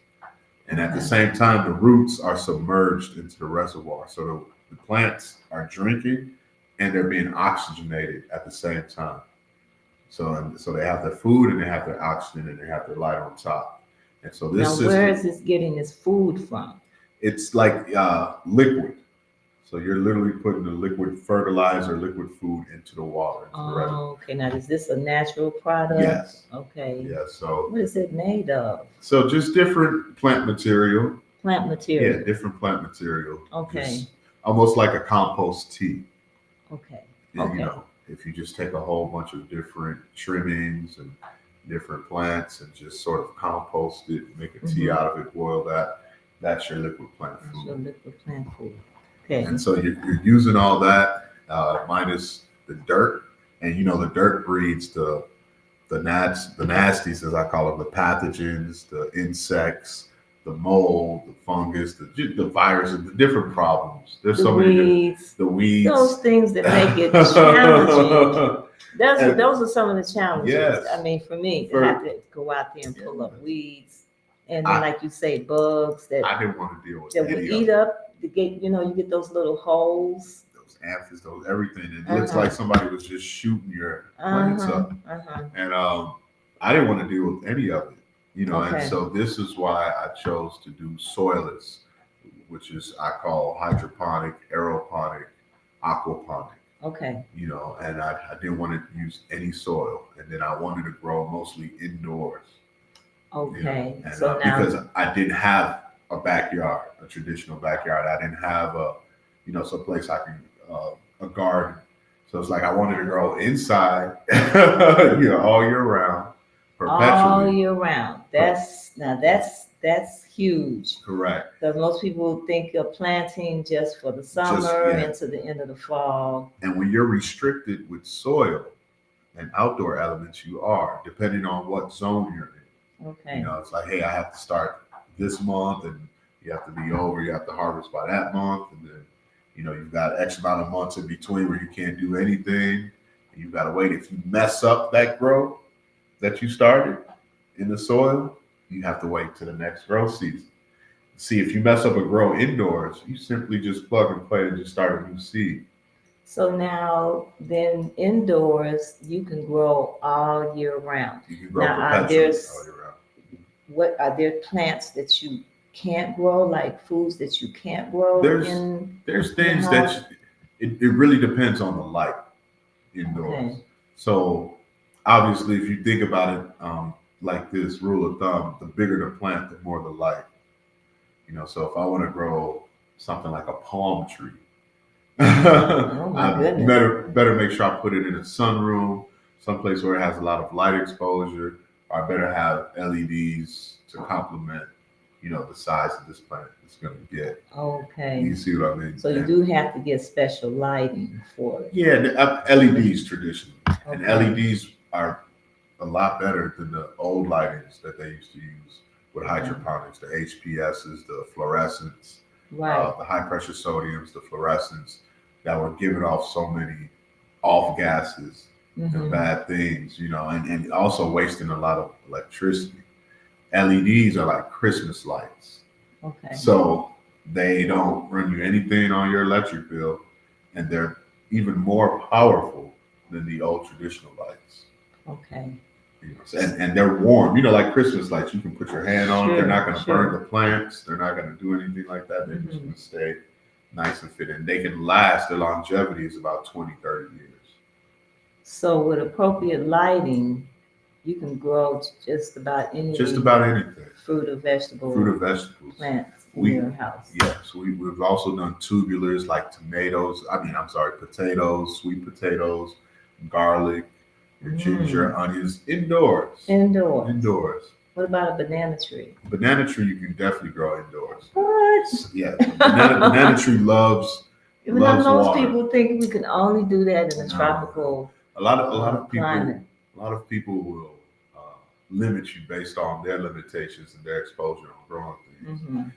And at the same time, the roots are submerged into the reservoir. So the plants are drinking and they're being oxygenated at the same time. So they have their food, and they have their oxygen, and they have their light on top. And so this system, where is this getting its food from? It's like liquid. So you're literally putting the liquid fertilizer, liquid food into the water. Okay. Now, is this a natural product? Yes. Okay. Yeah. So what is it made of? So just different plant material. Plant material. Yeah, different plant material. Okay. Just almost like a compost tea. Okay. And, if you just take a whole bunch of different trimmings and different plants and just sort of compost it, make a tea out of it, boil that's your liquid plant food. That's your liquid plant food. Okay. And so you're using all that minus the dirt, and the dirt breeds the the nasties, as I call them, the pathogens, the insects, the mold, the fungus, the viruses, the different problems. There's the so weeds, many the weeds, those things that make it challenging. Those are some of the challenges. Yes. I mean, for me, to have to go out there and pull up weeds, and then, like you say, bugs that I didn't want to deal with that would eat up the gate. You get those little holes, those aphids, those everything. It looks like somebody was just shooting your plants up, and I didn't want to deal with any of it. And so this is why I chose to do soilless, which is I call hydroponic, aeroponic, aquaponic. Okay. And I didn't want to use any soil, and then I wanted to grow mostly indoors. Okay. And, so now, because I didn't have a backyard, a traditional backyard, I didn't have some place I can a garden. So it's like I wanted to grow inside, all year round, perpetually. All year round. That's huge. Correct. Because most people think of planting just for the summer and to the end of the fall. And when you're restricted with soil and outdoor elements, you are, depending on what zone you're in. Okay. It's like, hey, I have to start this month, and you have to be over. You have to harvest by that month, and then you've got X amount of months in between where you can't do anything, and you've got to wait. If you mess up that growth that you started in the soil, you have to wait to the next growth season. See, if you mess up a grow indoors, you simply just plug and play and just start a new seed. So now, then indoors, you can grow all year round. You can grow perpetually all year round. What are there plants that you can't grow, like foods that you can't grow? There's things that it really depends on the light indoors. Okay. So obviously, if you think about it like this rule of thumb, the bigger the plant, the more the light. So if I want to grow something like a palm tree, I better make sure I put it in a sunroom, someplace where it has a lot of light exposure. Or I better have LEDs to complement, the size of this plant is going to get. Okay. You see what I mean? So you do have to get special lighting for it. Yeah, LEDs traditionally, and LEDs are a lot better than the old lightings that they used to use with hydroponics, the HPSs, the fluorescents, the high pressure sodiums, the fluorescents that were giving off so many off gases and bad things, and also wasting a lot of electricity. LEDs are like Christmas lights. Okay. So they don't run you anything on your electric bill, and they're even more powerful than the old traditional lights. Okay. And they're warm, like Christmas lights. You can put your hand on them. They're not going to burn the plants. They're not going to do anything like that. They're just going to stay nice and fit in. They can last. Their longevity is about 20, 30 years. So with appropriate lighting, you can grow just about anything. Just about anything. Fruit or vegetables. Plants in your house. Yes. We've also done tubulars like potatoes, sweet potatoes, garlic, ginger, onions, indoors. What about a banana tree? Banana tree you can definitely grow indoors. What? Yeah, banana tree loves most water. People think we can only do that in a tropical a lot of people will limit you based on their limitations and their exposure on growing things.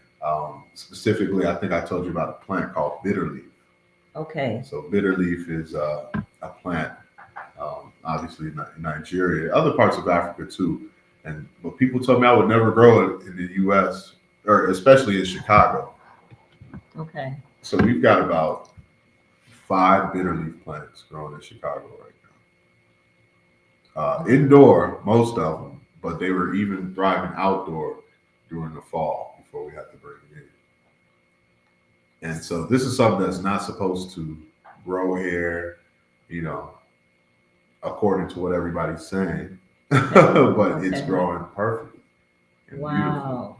Specifically, I think I told you about a plant called bitterleaf. Okay. So bitterleaf is a plant, obviously in Nigeria, other parts of Africa too. But people told me I would never grow it in the U.S. or especially in Chicago. Okay. So we've got about 5 bitterleaf plants growing in Chicago right now. Indoor, most of them, but they were even thriving outdoor during the fall before we had to bring it in. And so this is something that's not supposed to grow here, according to what everybody's saying, but it's growing perfectly. Wow.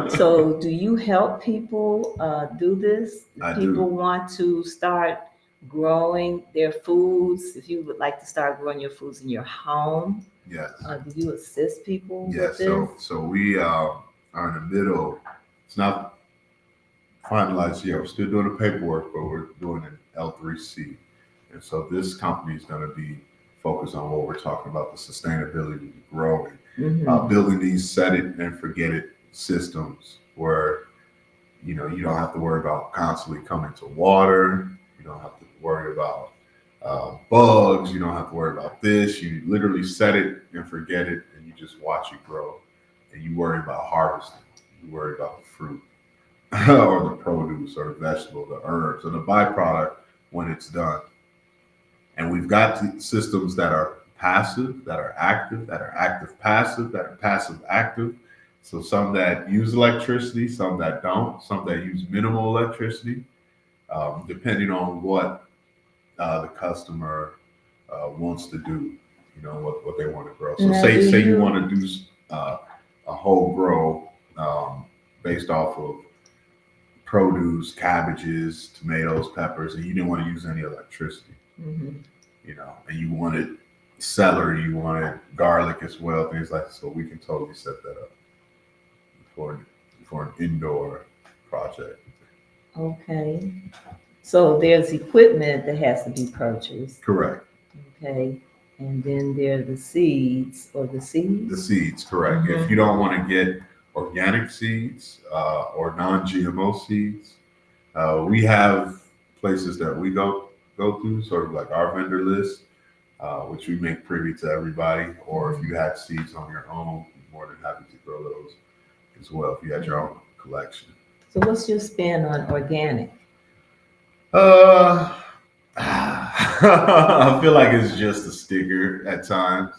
So do you help people do this? People want to start growing their foods. If you would like to start growing your foods in your home, yes. Do you assist people with this? So we are in the middle. It's not finalized yet. We're still doing the paperwork, but we're doing an L3C. And so this company is going to be focus on what we're talking about, the sustainability, the growing, building these set it and forget it systems where, you know, you don't have to worry about constantly coming to water. You don't have to worry about bugs. You don't have to worry about this. You literally set it and forget it, and you just watch it grow. And you worry about harvesting. You worry about the fruit or the produce or the vegetable, the herbs, or the byproduct when it's done. And we've got systems that are passive, that are active passive, that are passive active. So some that use electricity, some that don't, some that use minimal electricity, depending on what the customer wants to do, you know, what they want to grow. So say you want to do a whole grow based off of produce, cabbages, tomatoes, peppers, and you didn't want to use any electricity, you know, and you wanted celery, you wanted garlic as well, things like that. So we can totally set that up for an indoor project. Okay. So there's equipment that has to be purchased. Correct. Okay. And then there are the seeds or the seeds? The seeds, correct. If you don't want to get organic seeds or non-GMO seeds, we have places that we go to, sort of like our vendor list, which we make privy to everybody. Or if you have seeds on your own, we're more than happy to grow those as well if you had your own collection. So what's your spin on organic? I feel like it's just a sticker at times,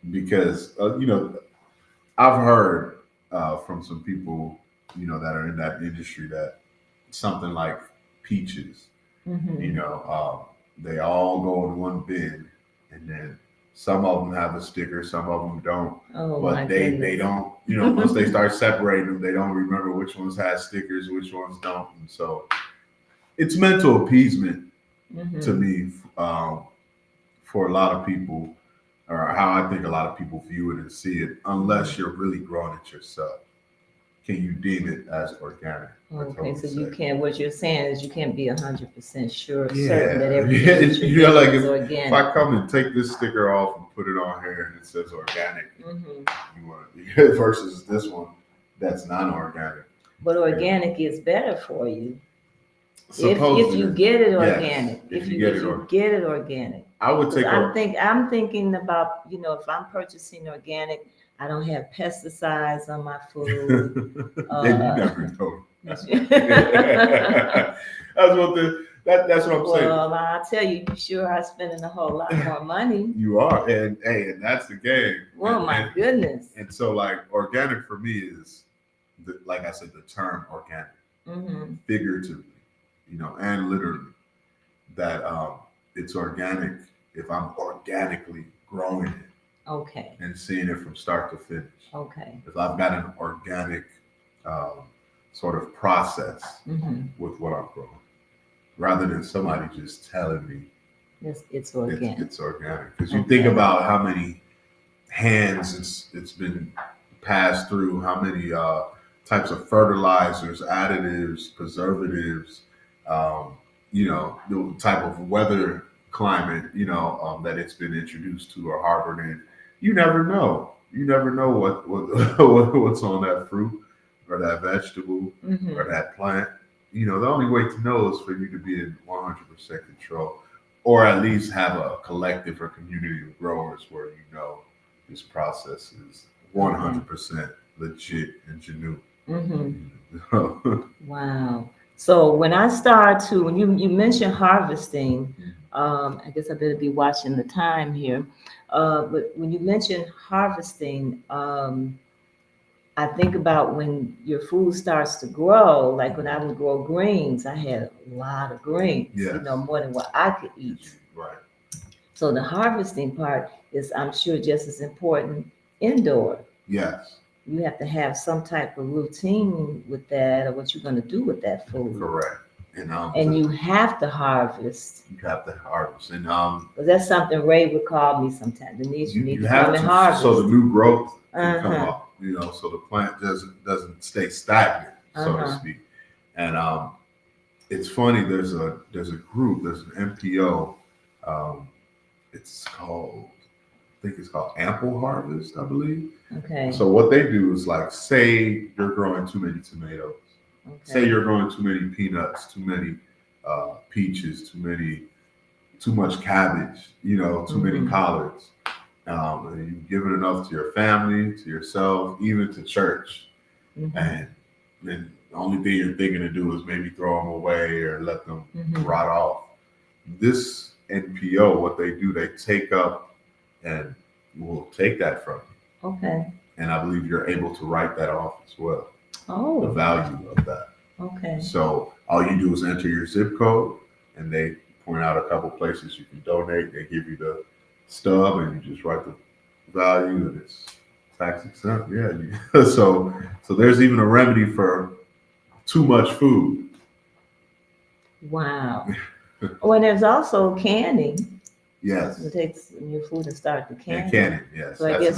because you know, I've heard from some people, you know, that are in that industry that something like peaches, you know, they all go in one bin, and then some of them have a sticker, some of them don't. But they don't, you know, once they start separating them, they don't remember which ones have stickers, which ones don't. And so it's mental appeasement to me, for a lot of people, or how I think a lot of people view it and see it, unless you're really growing it yourself. Can you deem it as organic? Okay, so you can't, what you're saying is you can't be 100% sure, Yeah. certain that everything You know, like is organic. If I come and take this sticker off and put it on here and it says organic, you want it, versus this one that's non-organic. But organic is better for you. Supposedly, if you get it organic, yes, if you get it organic. I would take. I'm thinking about, you know, if I'm purchasing organic, I don't have pesticides on my food. Then you never know. That's what I'm saying. Well, I'll tell you, you sure are spending a whole lot more money. You are, and that's the game. Oh my goodness! And so, like, organic for me is, like I said, the term organic, figuratively, you know, and literally, that it's organic if I'm organically growing it. Okay. And seeing it from start to finish. Okay. If I've got an organic sort of process with what I'm growing, rather than somebody just telling me it's organic. It's organic. Because you think about how many hands it's been passed through, how many types of fertilizers, additives, preservatives, you know, the type of weather climate, you know, that it's been introduced to or harbored in. You never know. You never know what's on that fruit or that vegetable or that plant. You know, the only way to know is for you to be in 100% control, or at least have a collective or community of growers where you know this process is 100% legit and genuine. Wow. So when I start to, when you mentioned harvesting, I guess I better be watching the time here. But when you mention harvesting, I think about when your food starts to grow, like when I would grow greens, I had a lot of greens, you know, more than what I could eat. Right. So the harvesting part is, I'm sure, just as important indoor. Yes. You have to have some type of routine with that, or what you're going to do with that food. Correct. And you have to harvest. You have to harvest, and but that's something Ray would call me sometimes. Denise, you need to come and harvest, so the new growth can come up. You know, so the plant doesn't stay stagnant, so to speak. And it's funny. There's an NPO It's called, I think it's called Ample Harvest, I believe. Okay. So what they do is like, say you're growing too many tomatoes, say you're growing too many peanuts, too many peaches, too much cabbage, too many collards. And you've given enough to your family, to yourself, even to church. And then the only thing you're thinking to do is maybe throw them away or let them rot off. This NPO, what they do, they take up and will take that from you. Okay. And I believe you're able to write that off as well. Oh. The value of that. Okay. So all you do is enter your zip code, and they point out a couple places you can donate. They give you the stub, and you just write the value, and it's tax exempt. Yeah. So there's even a remedy for too much food. Wow. Oh, and there's also canning. Yes. It takes your food and start the canning. And canning, yes. So I guess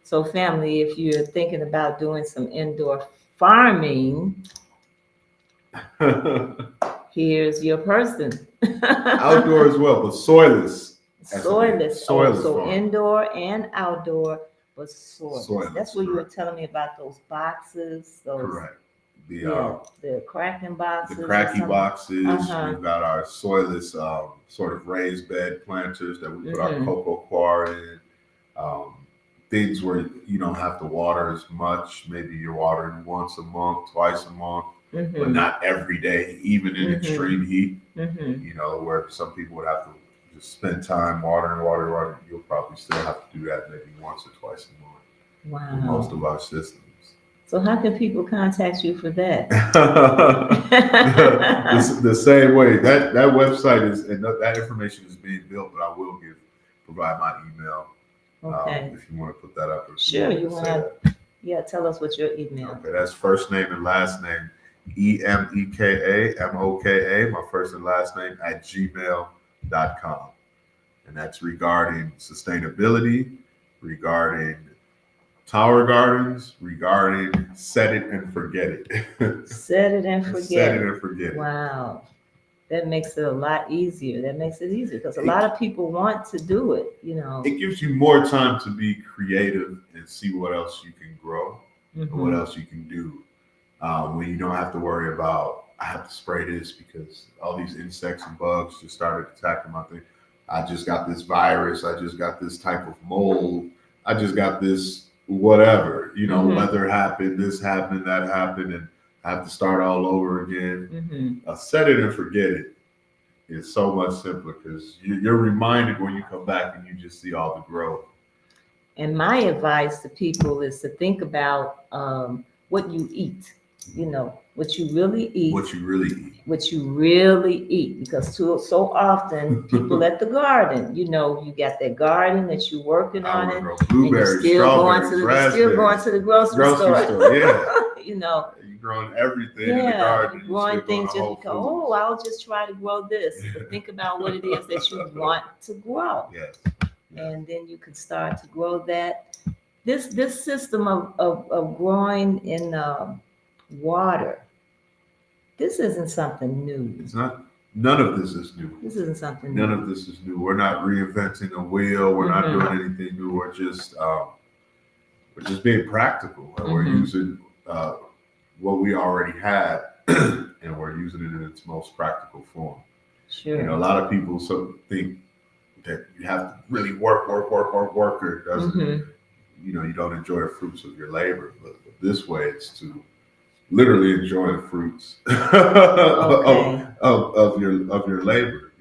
so family, if you're thinking about doing some indoor farming, here's your person. Outdoor as well, but soilless. Soilless. So indoor and outdoor, but soilless. That's what you were telling me about those boxes. Correct. The cracking boxes. The cracky boxes. We've got our soilless sort of raised bed planters that we put our cocoa coir in. Things where you don't have to water as much. Maybe you're watering once a month, twice a month, but not every day, even in extreme heat. Where some people would have to just spend time watering. You'll probably still have to do that maybe once or twice a month. Wow. For most of our systems. So how can people contact you for that? the same way that website is, and that information is being built, but I will provide my email. Okay. If you want to put that up. Sure, you want to. Yeah, tell us what's your email. Okay, that's first name and last name, EMEKA, my first and last name @gmail.com. And that's regarding sustainability, regarding tower gardens, regarding set it and forget it. Set it and forget Set it and forget it. Wow. That makes it a lot easier. That makes it easier because a lot of people want to do it, It gives you more time to be creative and see what else you can grow and what else you can do. When you don't have to worry about, I have to spray this because all these insects and bugs just started attacking my thing. I just got this virus. I just got this type of mold. I just got this whatever, weather happened, this happened, that happened, and I have to start all over again. Set it and forget it is so much simpler because you're reminded when you come back and you just see all the growth. And my advice to people is to think about what you eat, what you really eat. What you really eat. What you really eat, because so often people at the garden, you got that garden that you're working on it, blueberries, and you're still going to the grocery store. Yeah. You're growing everything in the garden. You're growing things just because, I'll just try to grow this. But think about what it is that you want to grow. Yes. And then you can start to grow that. This system of growing in water, this isn't something new. It's not. None of this is new. This isn't something new. None of this is new. We're not reinventing the wheel. We're not doing anything new. We're just being practical. And we're using what we already had, and we're using it in its most practical form. Sure. A lot of people think that you have to really work, or it doesn't. You don't enjoy the fruits of your labor. But this way, it's to literally enjoy the fruits of your labor.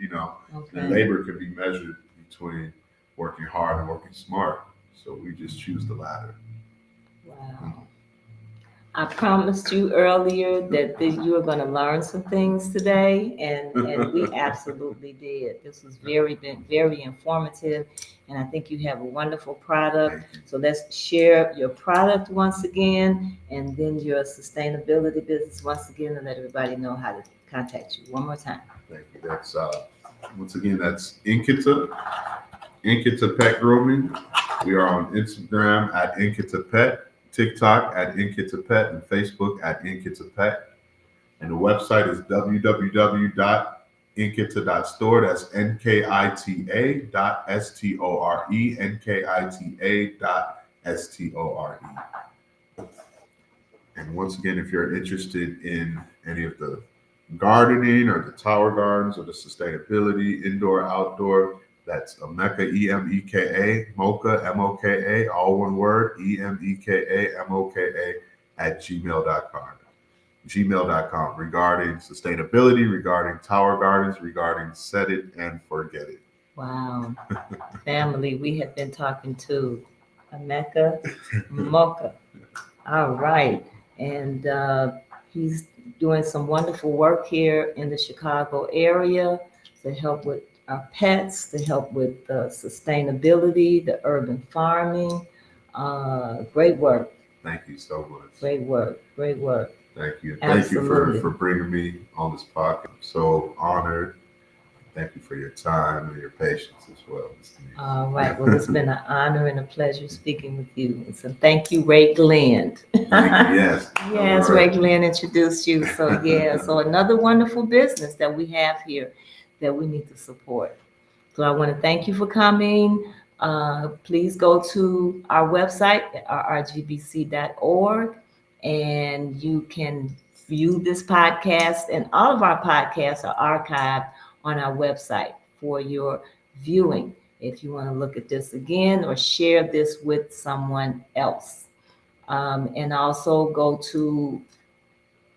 And labor can be measured between working hard and working smart. So we just choose the latter. Wow. I promised you earlier that you were going to learn some things today, and we absolutely did. This was very informative, and I think you have a wonderful product. So let's share your product once again, and then your sustainability business once again, and let everybody know how to contact you one more time. Thank you. That's once again, that's Nkita Pet Grooming. We are on Instagram at Nkita Pet, TikTok at Nkita Pet, and Facebook at Nkita Pet. And the website is www.nkitapet.com. Nkita.store. That's Nkita.store. Nkita.store. And once again, if you're interested in any of the gardening or the tower gardens or the sustainability, indoor, outdoor, that's Emeka, Emeka, Moka, Moka, all one word, Emeka, Moka at gmail.com regarding sustainability, regarding tower gardens, regarding set it and forget it. Wow. Family, we have been talking to Emeka Moka. All right. And he's doing some wonderful work here in the Chicago area to help with our pets, to help with sustainability, the urban farming. Great work. Thank you so much. Great work. Great work. Thank you. Absolutely. Thank you for bringing me on this podcast. I'm so honored. Thank you for your time and your patience as well. All right. Well, it's been an honor and a pleasure speaking with you. And so thank you, Ray Glenn. Yes. Yes, Ray Glenn introduced you. So yeah, so another wonderful business that we have here that we need to support. So I want to thank you for coming. Please go to our website, rgbc.org, and you can view this podcast, and all of our podcasts are archived on our website for your viewing. If you want to look at this again or share this with someone else. And also go to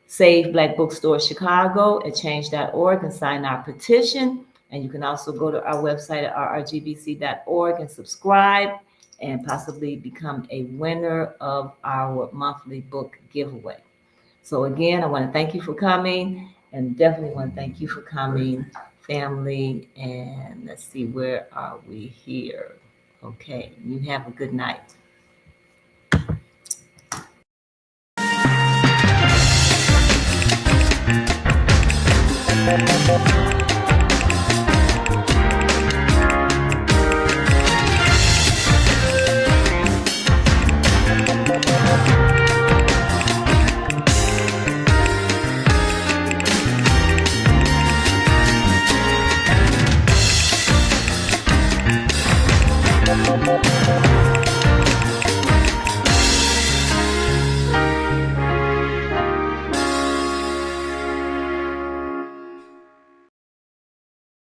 Save Black Bookstore Chicago at change.org and sign our petition. And you can also go to our website at rrgbc.org and subscribe and possibly become a winner of our monthly book giveaway. So again, I want to thank you for coming, and definitely want to thank you for coming, family. And let's see, where are we here? Okay, you have a good night.